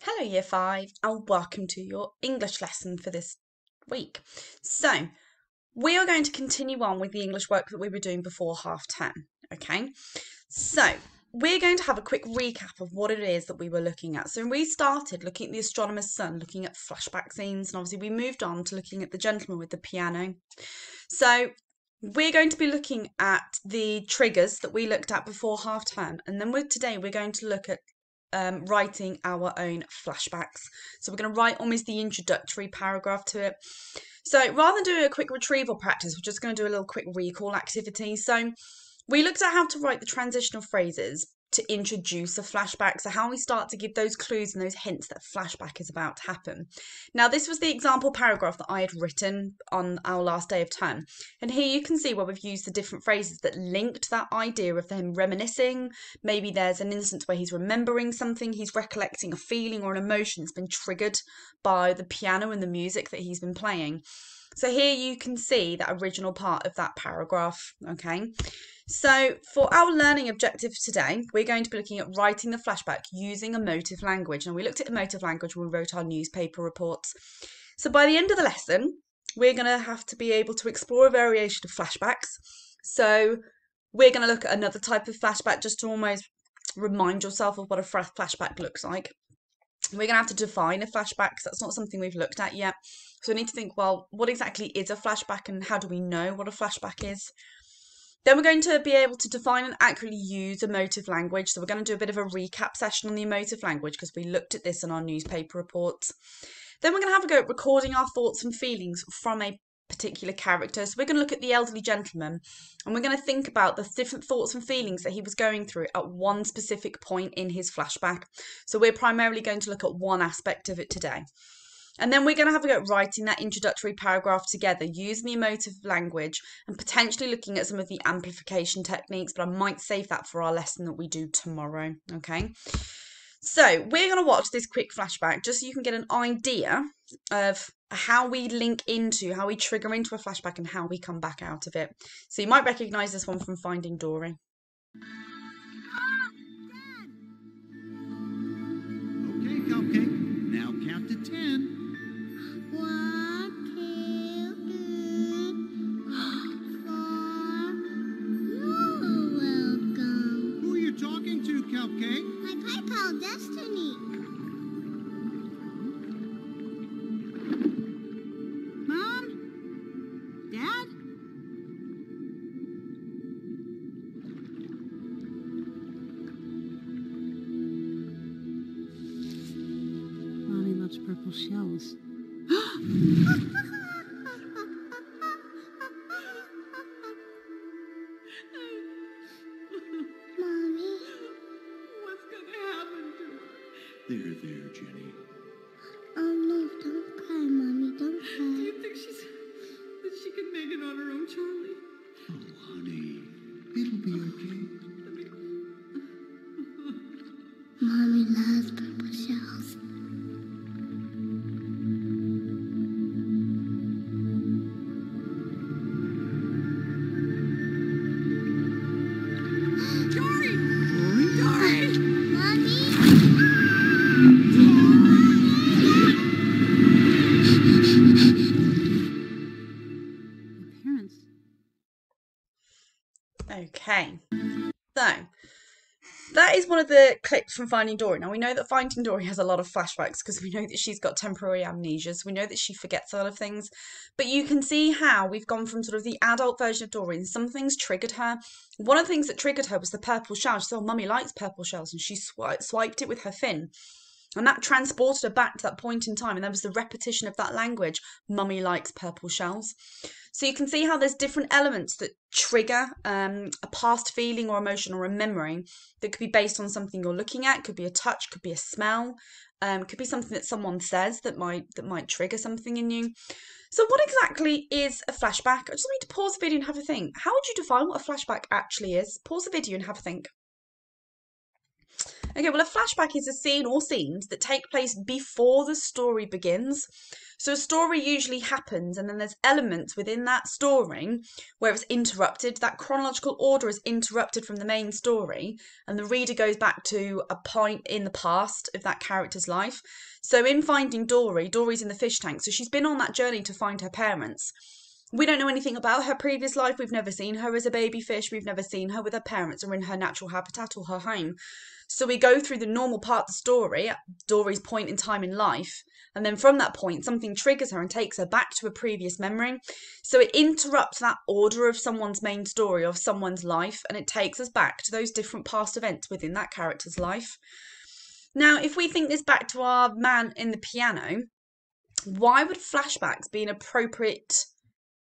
Hello Year 5 and welcome to your English lesson for this week. So we are going to continue on with the English work that we were doing before half term, okay? So we're going to have a quick recap of what it is that we were looking at. So we started looking at the astronomer's son, looking at flashback scenes, and obviously we moved on to looking at the gentleman with the piano. So we're going to be looking at the triggers that we looked at before half term, and then today we're going to look at writing our own flashbacks. So we're going to write almost the introductory paragraph to it. So rather than doing a quick retrieval practice, we're just going to do a little quick recall activity. So we looked at how to write the transitional phrases to introduce a flashback, so how we start to give those clues and those hints that a flashback is about to happen. Now this was the example paragraph that I had written on our last day of term, and here you can see where we've used the different phrases that linked that idea of him reminiscing. Maybe there's an instance where he's remembering something, he's recollecting a feeling or an emotion that's been triggered by the piano and the music that he's been playing. So here you can see that original part of that paragraph, okay? So for our learning objective today, we're going to be looking at writing the flashback using emotive language. Now we looked at emotive language when we wrote our newspaper reports. So by the end of the lesson, we're going to have to be able to explore a variation of flashbacks. So we're going to look at another type of flashback just to almost remind yourself of what a flashback looks like. We're going to have to define a flashback because that's not something we've looked at yet. So we need to think, well, what exactly is a flashback and how do we know what a flashback is? Then we're going to be able to define and accurately use emotive language. So we're going to do a bit of a recap session on the emotive language because we looked at this in our newspaper reports. Then we're going to have a go at recording our thoughts and feelings from a particular character. So we're going to look at the elderly gentleman and we're going to think about the different thoughts and feelings that he was going through at one specific point in his flashback. So we're primarily going to look at one aspect of it today. And then we're going to have a go at writing that introductory paragraph together using the emotive language and potentially looking at some of the amplification techniques, but I might save that for our lesson that we do tomorrow, okay? So we're going to watch this quick flashback just so you can get an idea of how we link into, how we trigger into a flashback and how we come back out of it. So you might recognise this one from Finding Dory. Okay, Cupcake, now count to 10. 1, 2, 3, 4. You're welcome. Who are you talking to, Cupcake? My pen pal, Destiny. Mom? Dad? Mommy loves purple shells. Mommy? What's gonna happen to her? There, Jenny. Oh no, don't cry, Mommy, don't Do cry. you think that she can make it on her own, Charlie? Oh, honey, it'll be okay. Mommy loves purple shells. Dory! Mommy? Parents. Okay, so that is one of the clips from Finding Dory. Now we know that Finding Dory has a lot of flashbacks because we know that she's got temporary amnesia, so we know that she forgets a lot of things. But you can see how we've gone from sort of the adult version of Dory and some things triggered her. One of the things that triggered her was the purple shell. She said, oh, Mummy likes purple shells, and she swiped it with her fin. And that transported her back to that point in time. And there was the repetition of that language, Mummy likes purple shells. So you can see how there's different elements that trigger a past feeling or emotion or a memory that could be based on something you're looking at, could be a touch, could be a smell, could be something that someone says that might trigger something in you. So what exactly is a flashback? I just want you to pause the video and have a think. How would you define what a flashback actually is? Pause the video and have a think. Okay, well, a flashback is a scene or scenes that take place before the story begins. So a story usually happens, and then there's elements within that story where it's interrupted. That chronological order is interrupted from the main story, and the reader goes back to a point in the past of that character's life. So in Finding Dory, Dory's in the fish tank, so she's been on that journey to find her parents. We don't know anything about her previous life. We've never seen her as a baby fish. We've never seen her with her parents or in her natural habitat or her home. So we go through the normal part of the story at Dory's point in time in life. And then from that point, something triggers her and takes her back to a previous memory. So it interrupts that order of someone's main story, of someone's life, and it takes us back to those different past events within that character's life. Now, if we think this back to our man in the piano, why would flashbacks be an appropriate...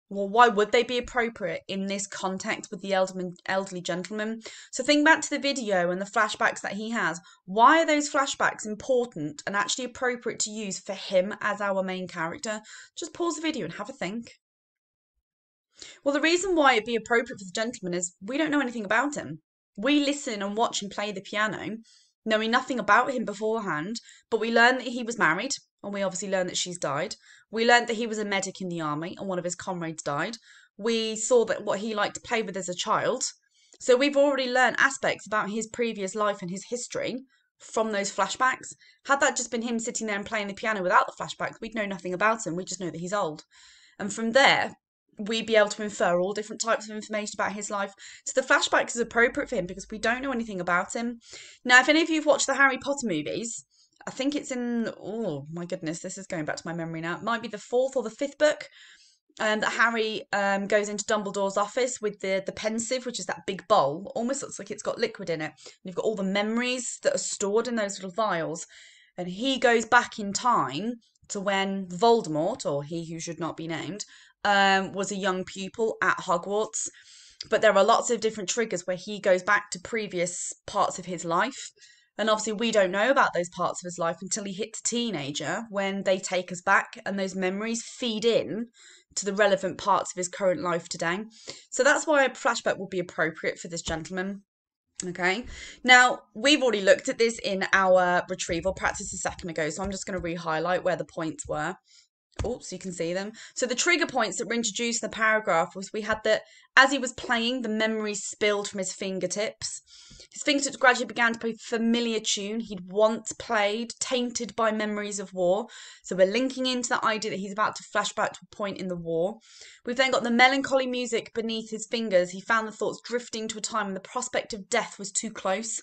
Well, why would they be appropriate in this context with the elderly gentleman? So think back to the video and the flashbacks that he has. Why are those flashbacks important and actually appropriate to use for him as our main character? Just pause the video and have a think. Well, the reason why it'd be appropriate for the gentleman is we don't know anything about him. We listen and watch him play the piano, knowing nothing about him beforehand, but we learn that he was married, and we obviously learn that she's died. We learned that he was a medic in the army and one of his comrades died. We saw that what he liked to play with as a child. So we've already learned aspects about his previous life and his history from those flashbacks. Had that just been him sitting there and playing the piano without the flashbacks, we'd know nothing about him. We just know that he's old. And from there, we'd be able to infer all different types of information about his life. So the flashbacks is appropriate for him because we don't know anything about him. Now, if any of you have watched the Harry Potter movies, I think it's in, oh my goodness, this is going back to my memory now. It might be the 4th or the 5th book that Harry goes into Dumbledore's office with the pensieve, which is that big bowl. Almost looks like it's got liquid in it. And you've got all the memories that are stored in those little vials. And he goes back in time to when Voldemort, or he who should not be named, was a young pupil at Hogwarts. But there are lots of different triggers where he goes back to previous parts of his life. And obviously we don't know about those parts of his life until he hits a teenager, when they take us back and those memories feed in to the relevant parts of his current life today. So that's why a flashback would be appropriate for this gentleman. Okay, now we've already looked at this in our retrieval practice a second ago, so I'm just going to re-highlight where the points were. Oh, so you can see them. So the trigger points that were introduced in the paragraph was we had that as he was playing, the memories spilled from his fingertips. His fingertips gradually began to play a familiar tune he'd once played, tainted by memories of war. So we're linking into that idea that he's about to flash back to a point in the war. We've then got the melancholy music beneath his fingers. He found the thoughts drifting to a time when the prospect of death was too close.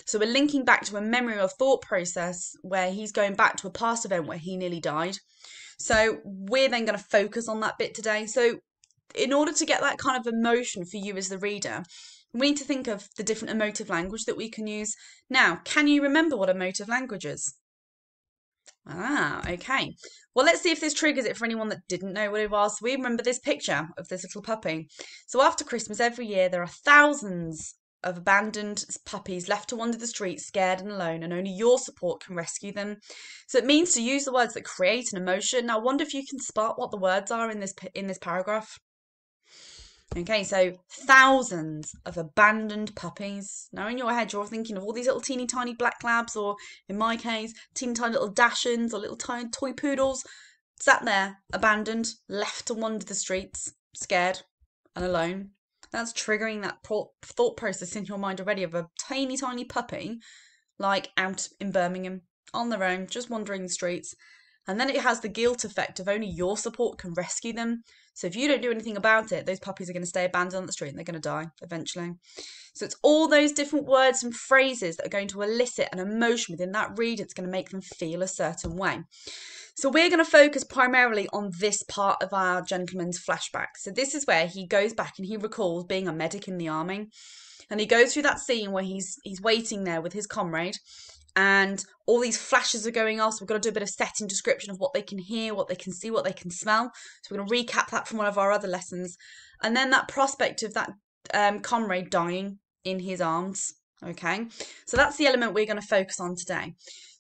So we're linking back to a memory or thought process where he's going back to a past event where he nearly died. So we're then going to focus on that bit today. So in order to get that kind of emotion for you as the reader, we need to think of the different emotive language that we can use. Now, can you remember what emotive language is? Okay. Well, let's see if this triggers it for anyone that didn't know what it was. So we remember this picture of this little puppy. So after Christmas every year, there are thousands of abandoned puppies left to wander the streets scared and alone, and only your support can rescue them. So it means to use the words that create an emotion. Now I wonder if you can spot what the words are in this paragraph. Okay, so thousands of abandoned puppies. Now in your head you're thinking of all these little teeny tiny black labs, or in my case teeny tiny little Dachshunds or little tiny toy poodles, sat there abandoned, left to wander the streets scared and alone. That's triggering that thought process in your mind already of a tiny, tiny puppy, like out in Birmingham, on their own, just wandering the streets. And then it has the guilt effect of only your support can rescue them. So if you don't do anything about it, those puppies are going to stay abandoned on the street and they're going to die eventually. So it's all those different words and phrases that are going to elicit an emotion within that reader. It's going to make them feel a certain way. So we're going to focus primarily on this part of our gentleman's flashback. So this is where he goes back and he recalls being a medic in the army. And he goes through that scene where he's waiting there with his comrade. And all these flashes are going off. So we've got to do a bit of setting description of what they can hear, what they can see, what they can smell. So we're going to recap that from one of our other lessons. And then that prospect of that comrade dying in his arms. Okay, so that's the element we're going to focus on today.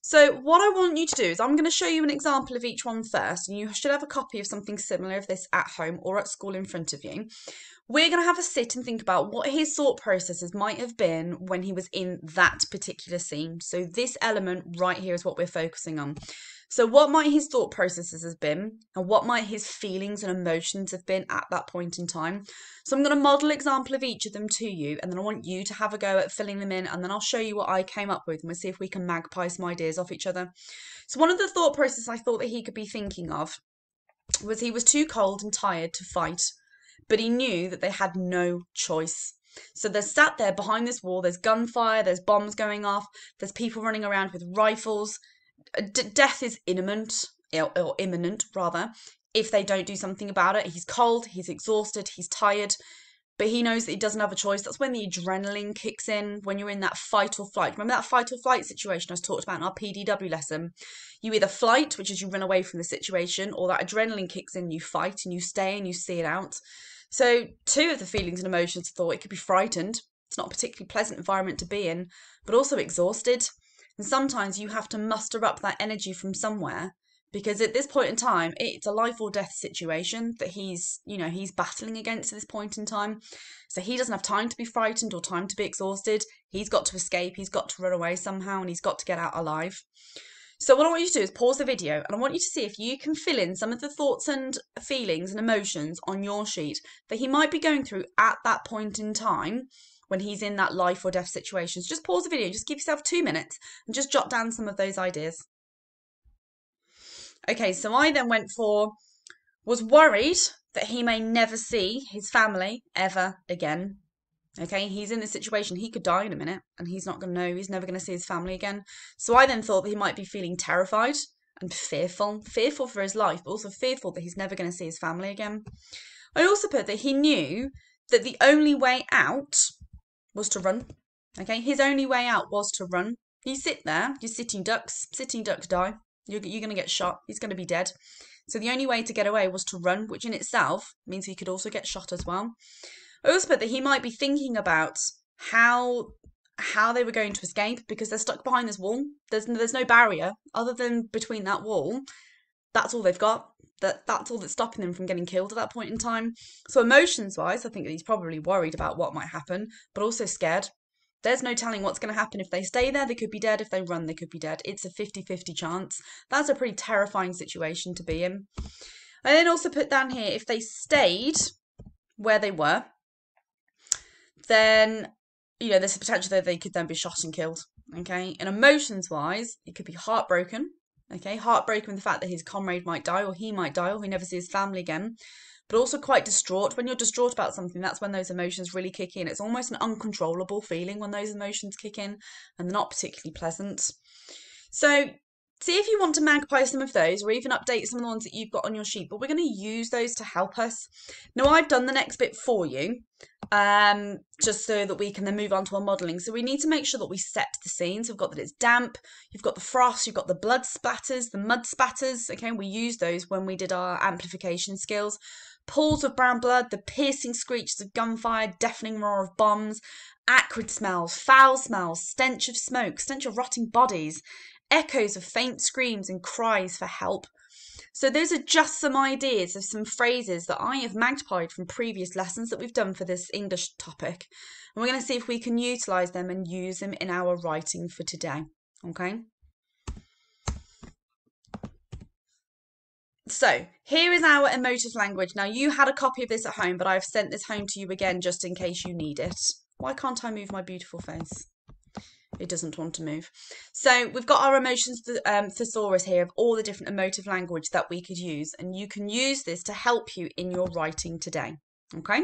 So what I want you to do is I'm going to show you an example of each one first, and you should have a copy of something similar of this at home or at school in front of you. We're going to have a sit and think about what his thought processes might have been when he was in that particular scene. So this element right here is what we're focusing on. So what might his thought processes have been, and what might his feelings and emotions have been at that point in time. So I'm going to model example of each of them to you, and then I want you to have a go at filling them in, and then I'll show you what I came up with, and we'll see if we can magpie some ideas off each other. So one of the thought processes I thought that he could be thinking of was he was too cold and tired to fight, but he knew that they had no choice. So they're sat there behind this wall, there's gunfire, there's bombs going off, there's people running around with rifles. Death is imminent, or imminent rather, if they don't do something about it. He's cold, he's exhausted, he's tired, but he knows that he doesn't have a choice. That's when the adrenaline kicks in, when you're in that fight or flight. Remember that fight or flight situation I was talked about in our PDW lesson? You either flight, which is you run away from the situation, or that adrenaline kicks in, you fight and you stay and you see it out. So two of the feelings and emotions I thought it could be frightened. It's not a particularly pleasant environment to be in, but also exhausted. And sometimes you have to muster up that energy from somewhere, because at this point in time, it's a life or death situation that he's battling against at this point in time. So he doesn't have time to be frightened or time to be exhausted. He's got to escape. He's got to run away somehow, and he's got to get out alive. So what I want you to do is pause the video, and I want you to see if you can fill in some of the thoughts and feelings and emotions on your sheet that he might be going through at that point in time when he's in that life or death situation. So just pause the video, just give yourself 2 minutes and just jot down some of those ideas. Okay, so I then went for, was worried that he may never see his family ever again. Okay, he's in this situation, he could die in a minute and he's not going to know, he's never going to see his family again. So I then thought that he might be feeling terrified and fearful for his life, but also fearful that he's never going to see his family again. I also put that he knew that the only way out was to run. Okay, his only way out was to run. You sit there, you're sitting ducks die. You're going to get shot, he's going to be dead. So the only way to get away was to run, which in itself means he could also get shot as well. I also put that he might be thinking about how they were going to escape, because they're stuck behind this wall. There's no barrier other than between that wall. That's all they've got. That's all that's stopping them from getting killed at that point in time. So emotions-wise, I think that he's probably worried about what might happen, but also scared. There's no telling what's going to happen. If they stay there, they could be dead. If they run, they could be dead. It's a 50-50 chance. That's a pretty terrifying situation to be in. I then also put down here, if they stayed where they were, then, there's a potential that they could then be shot and killed. Okay, and emotions-wise, it could be heartbroken. Okay, heartbroken with the fact that his comrade might die, or he might die, or he never sees his family again. But also quite distraught. When you're distraught about something, that's when those emotions really kick in. It's almost an uncontrollable feeling when those emotions kick in, and they're not particularly pleasant. So see if you want to magpie some of those, or even update some of the ones that you've got on your sheet, but we're going to use those to help us. Now, I've done the next bit for you, just so that we can then move on to our modelling. So we need to make sure that we set the scene. So we've got that it's damp, you've got the frost, you've got the blood splatters, the mud spatters. Okay, we used those when we did our amplification skills. Pools of brown blood, the piercing screeches of gunfire, deafening roar of bombs, acrid smells, foul smells, stench of smoke, stench of rotting bodies, echoes of faint screams and cries for help. So those are just some ideas of some phrases that I have magpied from previous lessons that we've done for this English topic. And we're going to see if we can utilise them and use them in our writing for today. Okay? So here is our emotive language. Now, you had a copy of this at home, but I've sent this home to you again just in case you need it. Why can't I move my beautiful face? It doesn't want to move. So we've got our emotions thesaurus here of all the different emotive language that we could use, and you can use this to help you in your writing today. Okay,